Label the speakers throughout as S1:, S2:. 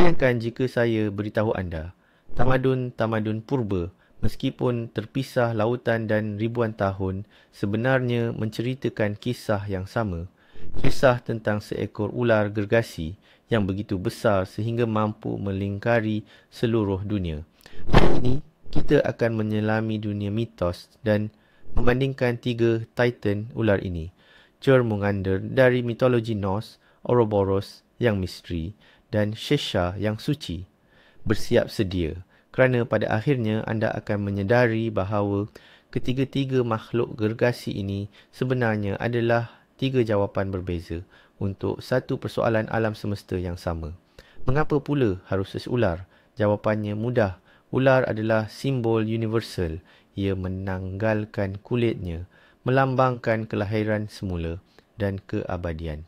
S1: Bayangkan jika saya beritahu anda, tamadun-tamadun purba, meskipun terpisah lautan dan ribuan tahun, sebenarnya menceritakan kisah yang sama. Kisah tentang seekor ular gergasi yang begitu besar sehingga mampu melingkari seluruh dunia. Hari ini, kita akan menyelami dunia mitos dan membandingkan 3 titan ular ini. Jormungandr dari mitologi Norse, Ouroboros yang misteri, dan Shesha yang suci. Bersiap sedia, kerana pada akhirnya anda akan menyedari bahawa ketiga-tiga makhluk gergasi ini sebenarnya adalah 3 jawapan berbeza untuk satu persoalan alam semesta yang sama. Mengapa pula harus sesular? Jawapannya mudah. Ular adalah simbol universal. Ia menanggalkan kulitnya, melambangkan kelahiran semula dan keabadian.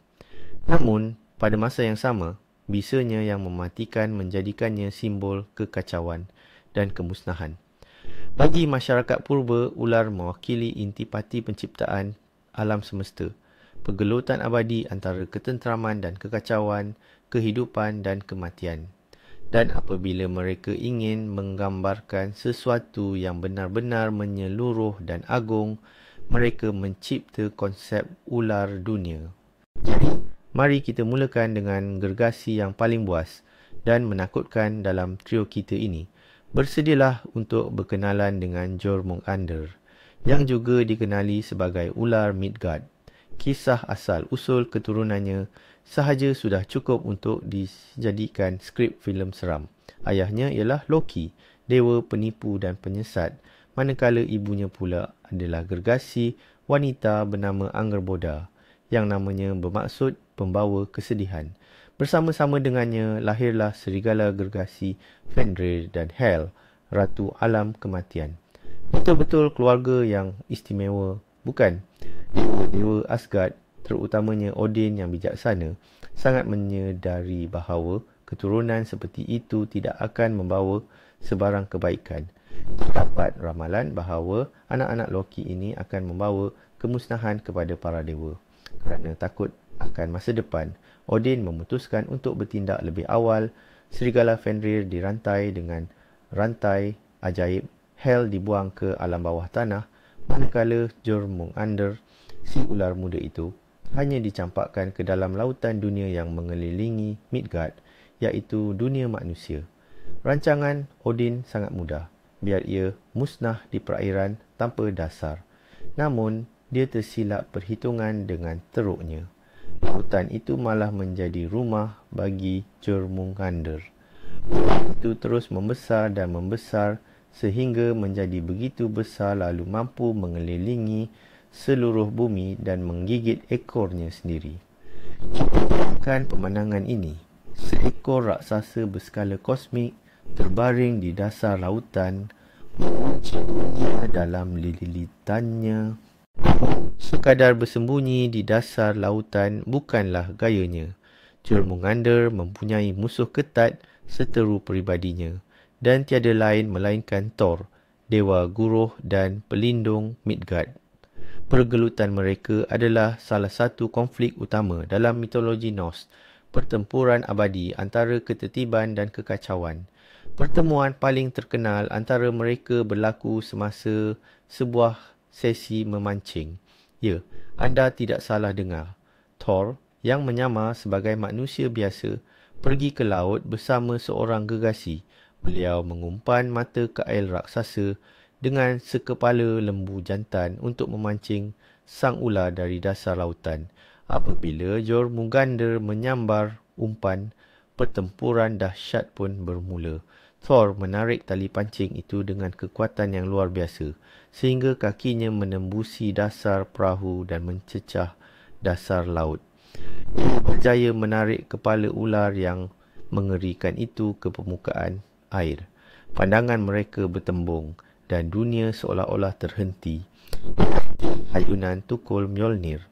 S1: Namun, pada masa yang sama, bisanya yang mematikan menjadikannya simbol kekacauan dan kemusnahan. Bagi masyarakat purba, ular mewakili intipati penciptaan alam semesta, pergelutan abadi antara ketenteraman dan kekacauan, kehidupan dan kematian. Dan apabila mereka ingin menggambarkan sesuatu yang benar-benar menyeluruh dan agung, mereka mencipta konsep ular dunia. Jadi, mari kita mulakan dengan gergasi yang paling buas dan menakutkan dalam trio kita ini. Bersedialah untuk berkenalan dengan Jormungandr, yang juga dikenali sebagai ular Midgard. Kisah asal-usul keturunannya sahaja sudah cukup untuk dijadikan skrip filem seram. Ayahnya ialah Loki, dewa penipu dan penyesat, manakala ibunya pula adalah gergasi wanita bernama Angerboda, yang namanya bermaksud pembawa kesedihan. Bersama-sama dengannya lahirlah serigala gergasi Fenrir dan Hel, ratu alam kematian. Betul-betul keluarga yang istimewa, bukan? Dewa-dewa Asgard, terutamanya Odin yang bijaksana, sangat menyedari bahawa keturunan seperti itu tidak akan membawa sebarang kebaikan. Terdapat ramalan bahawa anak-anak Loki ini akan membawa kemusnahan kepada para dewa. Kerana takut akan masa depan, Odin memutuskan untuk bertindak lebih awal. Serigala Fenrir dirantai dengan rantai ajaib, Hel dibuang ke alam bawah tanah, manakala Jormungandr, si ular muda itu, hanya dicampakkan ke dalam lautan dunia yang mengelilingi Midgard, iaitu dunia manusia. Rancangan Odin sangat mudah, biar ia musnah di perairan tanpa dasar. Namun, dia tersilap perhitungan dengan teruknya. Lautan itu malah menjadi rumah bagi Jormungandr. Itu terus membesar dan membesar sehingga menjadi begitu besar lalu mampu mengelilingi seluruh bumi dan menggigit ekornya sendiri. Bayangkan pemandangan ini. Seekor raksasa berskala kosmik terbaring di dasar lautan, menguncinya dalam lilitannya. Sekadar bersembunyi di dasar lautan bukanlah gayanya. Jormungandr mempunyai musuh ketat seteru peribadinya, dan tiada lain melainkan Thor, dewa guruh dan pelindung Midgard. Pergelutan mereka adalah salah satu konflik utama dalam mitologi Norse, pertempuran abadi antara ketertiban dan kekacauan. Pertemuan paling terkenal antara mereka berlaku semasa sebuah sesi memancing. Ya, anda tidak salah dengar. Thor, yang menyamar sebagai manusia biasa, pergi ke laut bersama seorang gergasi. Beliau mengumpan mata kail raksasa dengan sekepala lembu jantan untuk memancing sang ular dari dasar lautan. Apabila Jormungandr menyambar umpan, pertempuran dahsyat pun bermula. Thor menarik tali pancing itu dengan kekuatan yang luar biasa, sehingga kakinya menembusi dasar perahu dan mencecah dasar laut. Ia berjaya menarik kepala ular yang mengerikan itu ke permukaan air. Pandangan mereka bertembung dan dunia seolah-olah terhenti. Ayunan tukul Mjolnir.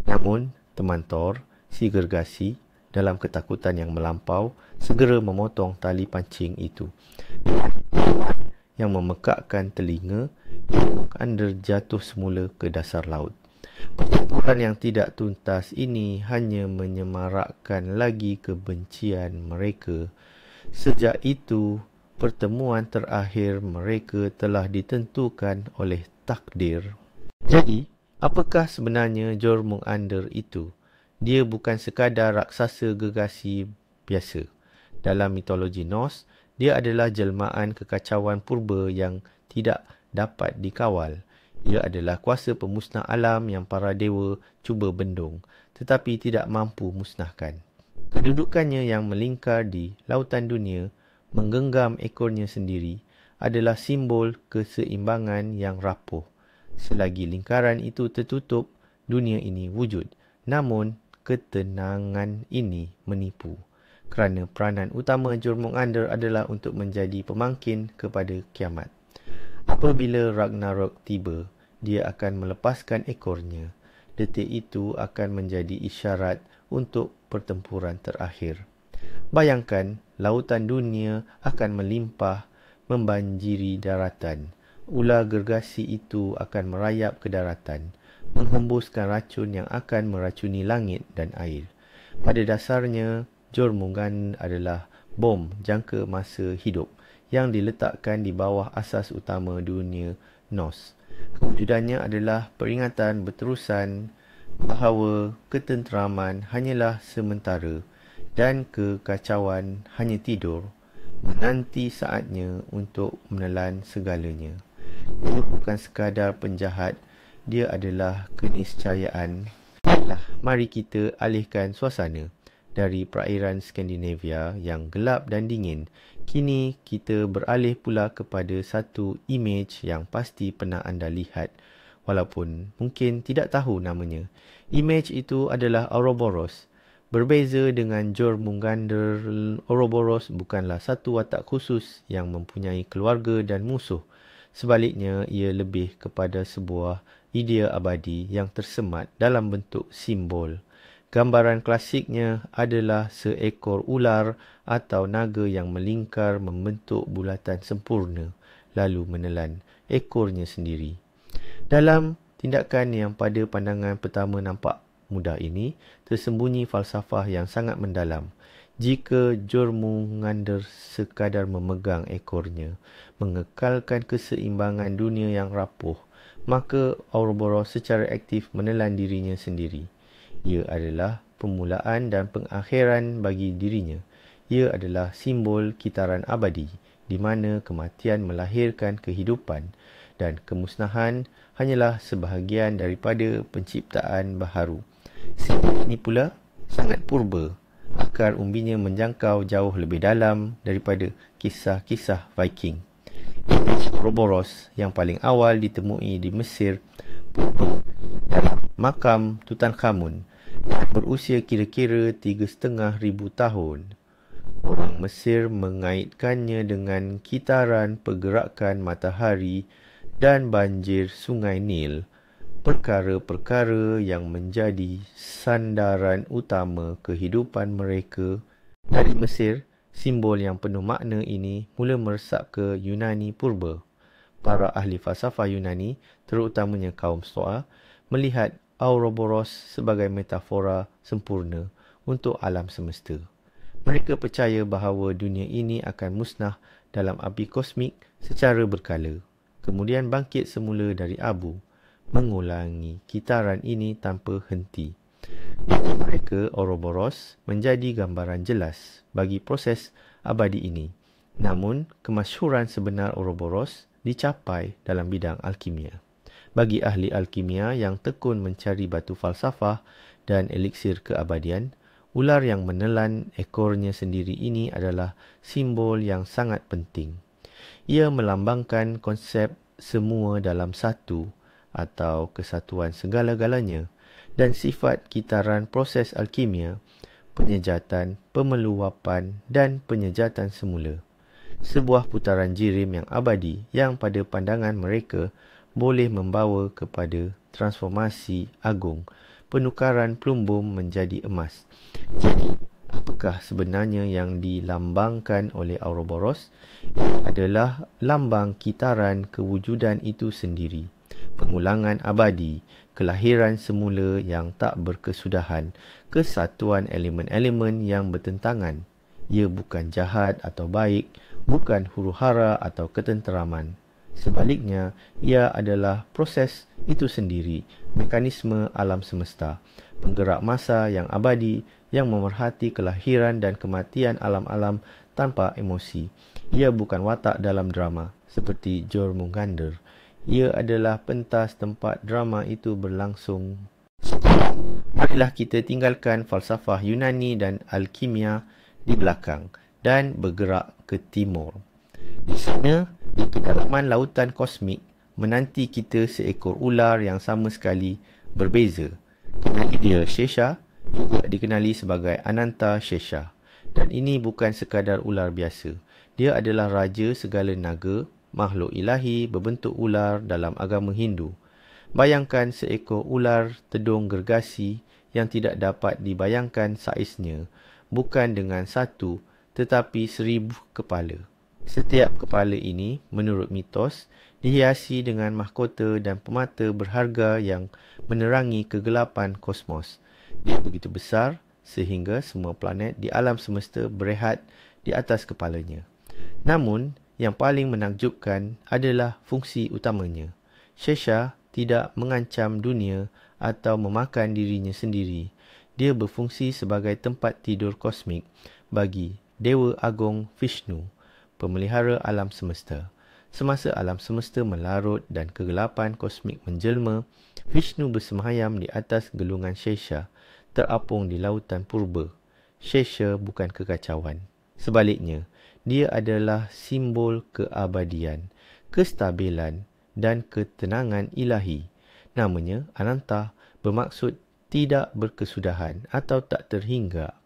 S1: Namun, teman Thor, si gergasi, dalam ketakutan yang melampau, segera memotong tali pancing itu. Yang memekakkan telinga, Jormungandr jatuh semula ke dasar laut. Pertempuran yang tidak tuntas ini hanya menyemarakkan lagi kebencian mereka. Sejak itu, pertemuan terakhir mereka telah ditentukan oleh takdir. Jadi, apakah sebenarnya Jormungandr itu? Dia bukan sekadar raksasa gegasi biasa. Dalam mitologi Norse, dia adalah jelmaan kekacauan purba yang tidak dapat dikawal. Ia adalah kuasa pemusnah alam yang para dewa cuba bendung, tetapi tidak mampu musnahkan. Kedudukannya yang melingkar di lautan dunia, menggenggam ekornya sendiri, adalah simbol keseimbangan yang rapuh. Selagi lingkaran itu tertutup, dunia ini wujud. Namun, ketenangan ini menipu. Kerana peranan utama Jormungandr adalah untuk menjadi pemangkin kepada kiamat. Apabila Ragnarok tiba, dia akan melepaskan ekornya. Detik itu akan menjadi isyarat untuk pertempuran terakhir. Bayangkan, lautan dunia akan melimpah, membanjiri daratan. Ular gergasi itu akan merayap ke daratan, menghembuskan racun yang akan meracuni langit dan air. Pada dasarnya, Jormungandr adalah bom jangka masa hidup yang diletakkan di bawah asas utama dunia Norse. Kewujudannya adalah peringatan berterusan bahawa ketenteraman hanyalah sementara dan kekacauan hanya tidur, menanti saatnya untuk menelan segalanya. Dia bukan sekadar penjahat, dia adalah keniscayaan. Baiklah, mari kita alihkan suasana dari perairan Skandinavia yang gelap dan dingin. Kini kita beralih pula kepada satu imej yang pasti pernah anda lihat, walaupun mungkin tidak tahu namanya. Imej itu adalah Ouroboros. Berbeza dengan Jormungandr, Ouroboros bukanlah satu watak khusus yang mempunyai keluarga dan musuh. Sebaliknya, ia lebih kepada sebuah idea abadi yang tersemat dalam bentuk simbol. Gambaran klasiknya adalah seekor ular atau naga yang melingkar membentuk bulatan sempurna, lalu menelan ekornya sendiri. Dalam tindakan yang pada pandangan pertama nampak mudah ini, tersembunyi falsafah yang sangat mendalam. Jika Jormungandr sekadar memegang ekornya, mengekalkan keseimbangan dunia yang rapuh, maka Ouroboros secara aktif menelan dirinya sendiri. Ia adalah permulaan dan pengakhiran bagi dirinya. Ia adalah simbol kitaran abadi, di mana kematian melahirkan kehidupan dan kemusnahan hanyalah sebahagian daripada penciptaan baharu. Simbol ini pula sangat purba. Akar umbinya menjangkau jauh lebih dalam daripada kisah-kisah Viking. Ouroboros yang paling awal ditemui di Mesir purba dalam makam Tutankhamun, berusia kira-kira 3,500 tahun. Orang Mesir mengaitkannya dengan kitaran pergerakan matahari dan banjir sungai Nil, perkara-perkara yang menjadi sandaran utama kehidupan mereka. Dari Mesir, simbol yang penuh makna ini mula meresap ke Yunani purba. Para ahli falsafah Yunani, terutamanya kaum Stoa, melihat Ouroboros sebagai metafora sempurna untuk alam semesta. Mereka percaya bahawa dunia ini akan musnah dalam api kosmik secara berkala, kemudian bangkit semula dari abu, mengulangi kitaran ini tanpa henti. Bagi mereka, Ouroboros menjadi gambaran jelas bagi proses abadi ini. Namun, kemasyhuran sebenar Ouroboros dicapai dalam bidang alkimia. Bagi ahli alkimia yang tekun mencari batu falsafah dan eliksir keabadian, ular yang menelan ekornya sendiri ini adalah simbol yang sangat penting. Ia melambangkan konsep semua dalam satu atau kesatuan segala-galanya dan sifat kitaran proses alkimia, penyejatan, pemeluwapan dan penyejatan semula. Sebuah putaran jirim yang abadi yang pada pandangan mereka boleh membawa kepada transformasi agung, penukaran plumbum menjadi emas. Jadi, apakah sebenarnya yang dilambangkan oleh Ouroboros? Adalah lambang kitaran kewujudan itu sendiri. Pengulangan abadi, kelahiran semula yang tak berkesudahan, kesatuan elemen-elemen yang bertentangan. Ia bukan jahat atau baik, bukan huru-hara atau ketenteraman. Sebaliknya, ia adalah proses itu sendiri, mekanisme alam semesta, penggerak masa yang abadi yang memerhati kelahiran dan kematian alam-alam tanpa emosi. Ia bukan watak dalam drama, seperti Jormungandr. Ia adalah pentas tempat drama itu berlangsung. Marilah kita tinggalkan falsafah Yunani dan alkimia di belakang dan bergerak ke timur. Di sana, di kedalaman lautan kosmik, menanti kita seekor ular yang sama sekali berbeza. Kenali dia Shesha, juga dikenali sebagai Ananta Shesha. Dan ini bukan sekadar ular biasa. Dia adalah raja segala naga, makhluk ilahi berbentuk ular dalam agama Hindu. Bayangkan seekor ular tedung gergasi yang tidak dapat dibayangkan saiznya, bukan dengan satu tetapi 1000 kepala. Setiap kepala ini, menurut mitos, dihiasi dengan mahkota dan permata berharga yang menerangi kegelapan kosmos. Dia begitu besar sehingga semua planet di alam semesta berehat di atas kepalanya. Namun, yang paling menakjubkan adalah fungsi utamanya. Shesha tidak mengancam dunia atau memakan dirinya sendiri. Dia berfungsi sebagai tempat tidur kosmik bagi Dewa Agung Vishnu, pemelihara alam semesta. Semasa alam semesta melarut dan kegelapan kosmik menjelma, Vishnu bersemayam di atas gelungan Shesha, terapung di lautan purba. Shesha bukan kekacauan. Sebaliknya, dia adalah simbol keabadian, kestabilan dan ketenangan ilahi. Namanya Ananta bermaksud tidak berkesudahan atau tak terhingga.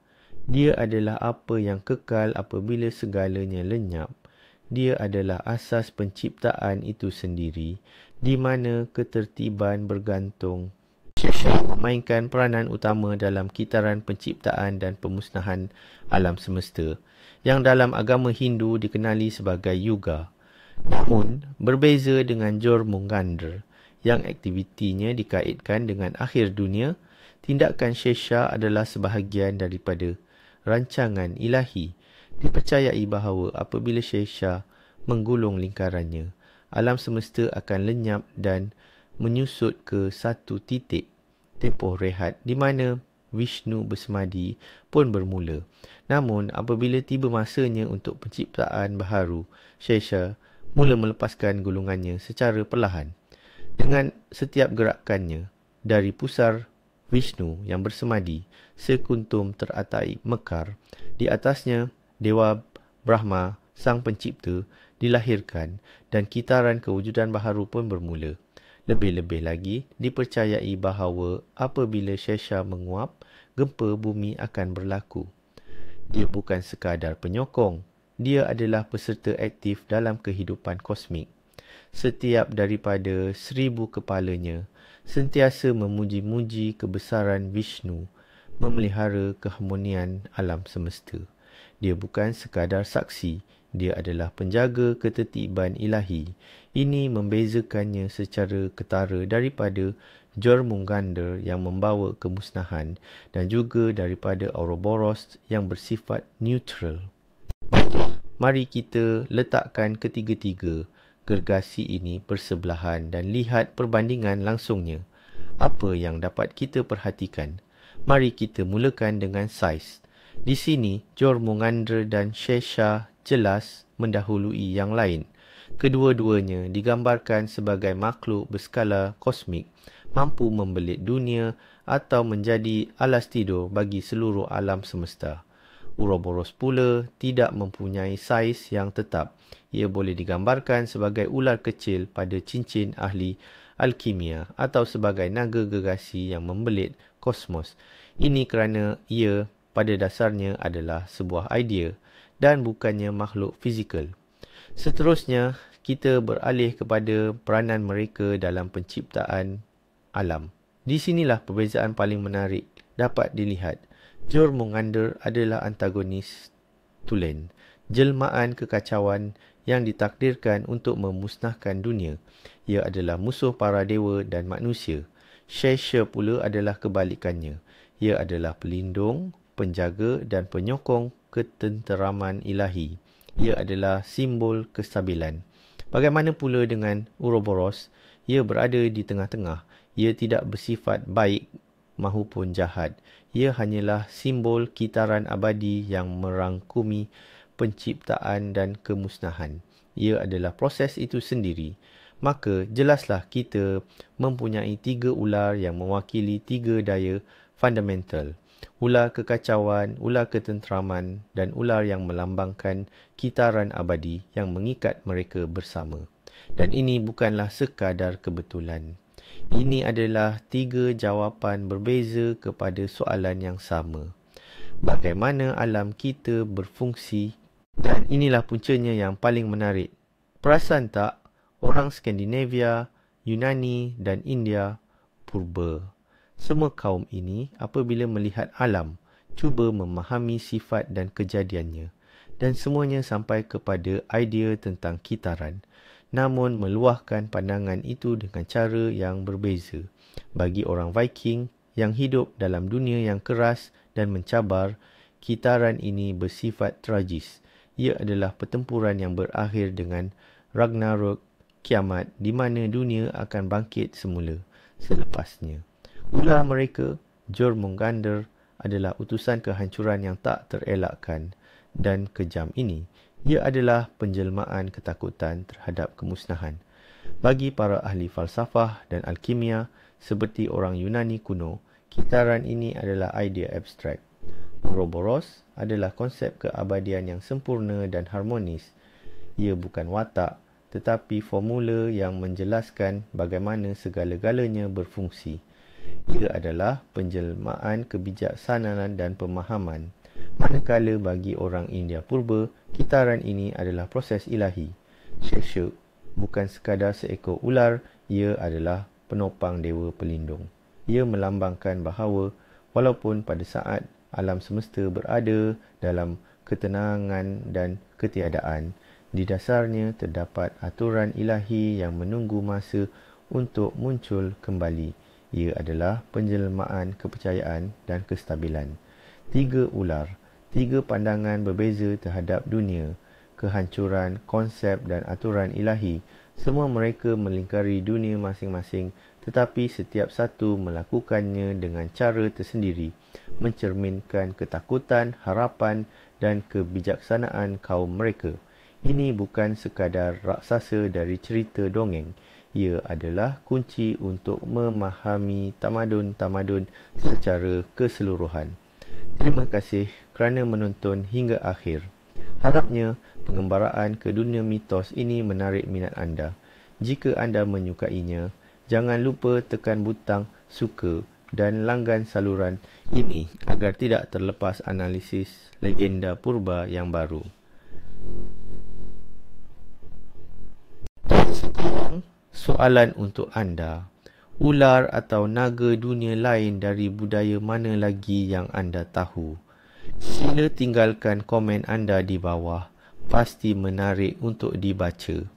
S1: Dia adalah apa yang kekal apabila segalanya lenyap. Dia adalah asas penciptaan itu sendiri, di mana ketertiban bergantung. Shesha memainkan peranan utama dalam kitaran penciptaan dan pemusnahan alam semesta, yang dalam agama Hindu dikenali sebagai Yuga. Namun, berbeza dengan Jormungandr, yang aktivitinya dikaitkan dengan akhir dunia, tindakan Shesha adalah sebahagian daripada rancangan ilahi. Dipercayai bahawa apabila Shesha menggulung lingkarannya, alam semesta akan lenyap dan menyusut ke satu titik. Tempoh rehat di mana Vishnu bersemadi pun bermula. Namun, apabila tiba masanya untuk penciptaan baharu, Shesha mula melepaskan gulungannya secara perlahan. Dengan setiap gerakannya, dari pusar Vishnu yang bersemadi, sekuntum teratai mekar. Di atasnya, Dewa Brahma, sang pencipta, dilahirkan dan kitaran kewujudan baharu pun bermula. Lebih-lebih lagi, dipercayai bahawa apabila Shesha menguap, gempa bumi akan berlaku. Dia bukan sekadar penyokong, dia adalah peserta aktif dalam kehidupan kosmik. Setiap daripada 1000 kepalanya sentiasa memuji-muji kebesaran Vishnu, memelihara keharmonian alam semesta. Dia bukan sekadar saksi, dia adalah penjaga ketertiban ilahi. Ini membezakannya secara ketara daripada Jormungandr yang membawa kemusnahan dan juga daripada Ouroboros yang bersifat neutral. Mari kita letakkan ketiga-tiga gergasi ini bersebelahan dan lihat perbandingan langsungnya. Apa yang dapat kita perhatikan? Mari kita mulakan dengan saiz. Di sini, Jormungandr dan Shesha jelas mendahului yang lain. Kedua-duanya digambarkan sebagai makhluk berskala kosmik, mampu membelit dunia atau menjadi alas tidur bagi seluruh alam semesta. Ouroboros pula tidak mempunyai saiz yang tetap. Ia boleh digambarkan sebagai ular kecil pada cincin ahli alkimia atau sebagai naga gergasi yang membelit kosmos. Ini kerana ia pada dasarnya adalah sebuah idea dan bukannya makhluk fizikal. Seterusnya, kita beralih kepada peranan mereka dalam penciptaan alam. Di sinilah perbezaan paling menarik dapat dilihat. Jormungandr adalah antagonis tulen, jelmaan kekacauan yang ditakdirkan untuk memusnahkan dunia. Ia adalah musuh para dewa dan manusia. Shesha pula adalah kebalikannya. Ia adalah pelindung, penjaga dan penyokong ketenteraman ilahi. Ia adalah simbol kestabilan. Bagaimana pula dengan Ouroboros? Ia berada di tengah-tengah. Ia tidak bersifat baik mahupun jahat. Ia hanyalah simbol kitaran abadi yang merangkumi penciptaan dan kemusnahan. Ia adalah proses itu sendiri. Maka jelaslah kita mempunyai 3 ular yang mewakili 3 daya fundamental. Ular kekacauan, ular ketenteraman dan ular yang melambangkan kitaran abadi yang mengikat mereka bersama. Dan ini bukanlah sekadar kebetulan. Ini adalah 3 jawapan berbeza kepada soalan yang sama. Bagaimana alam kita berfungsi? Dan inilah puncanya yang paling menarik. Perasan tak, orang Skandinavia, Yunani dan India purba. Semua kaum ini apabila melihat alam, cuba memahami sifat dan kejadiannya. Dan semuanya sampai kepada idea tentang kitaran. Namun meluahkan pandangan itu dengan cara yang berbeza. Bagi orang Viking yang hidup dalam dunia yang keras dan mencabar, kitaran ini bersifat tragis. Ia adalah pertempuran yang berakhir dengan Ragnarok, kiamat di mana dunia akan bangkit semula selepasnya. Ular mereka, Jormungandr, adalah utusan kehancuran yang tak terelakkan dan kejam ini. Ia adalah penjelmaan ketakutan terhadap kemusnahan. Bagi para ahli falsafah dan alkimia seperti orang Yunani kuno, kitaran ini adalah idea abstrak. Ouroboros adalah konsep keabadian yang sempurna dan harmonis. Ia bukan watak, tetapi formula yang menjelaskan bagaimana segala-galanya berfungsi. Ia adalah penjelmaan kebijaksanaan dan pemahaman. Manakala bagi orang India purba, kitaran ini adalah proses ilahi. Sheshuk bukan sekadar seekor ular, ia adalah penopang dewa pelindung. Ia melambangkan bahawa walaupun pada saat alam semesta berada dalam ketenangan dan ketiadaan, di dasarnya terdapat aturan ilahi yang menunggu masa untuk muncul kembali. Ia adalah penjelmaan kepercayaan dan kestabilan. 3 ular, 3 pandangan berbeza terhadap dunia, kehancuran, konsep dan aturan ilahi. Semua mereka melingkari dunia masing-masing, tetapi setiap satu melakukannya dengan cara tersendiri, mencerminkan ketakutan, harapan dan kebijaksanaan kaum mereka. Ini bukan sekadar raksasa dari cerita dongeng. Ia adalah kunci untuk memahami tamadun-tamadun secara keseluruhan. Terima kasih kerana menonton hingga akhir. Harapnya pengembaraan ke dunia mitos ini menarik minat anda. Jika anda menyukainya, jangan lupa tekan butang suka dan langgan saluran ini agar tidak terlepas analisis legenda purba yang baru. Sekarang, soalan untuk anda. Ular atau naga dunia lain dari budaya mana lagi yang anda tahu? Sila tinggalkan komen anda di bawah. Pasti menarik untuk dibaca.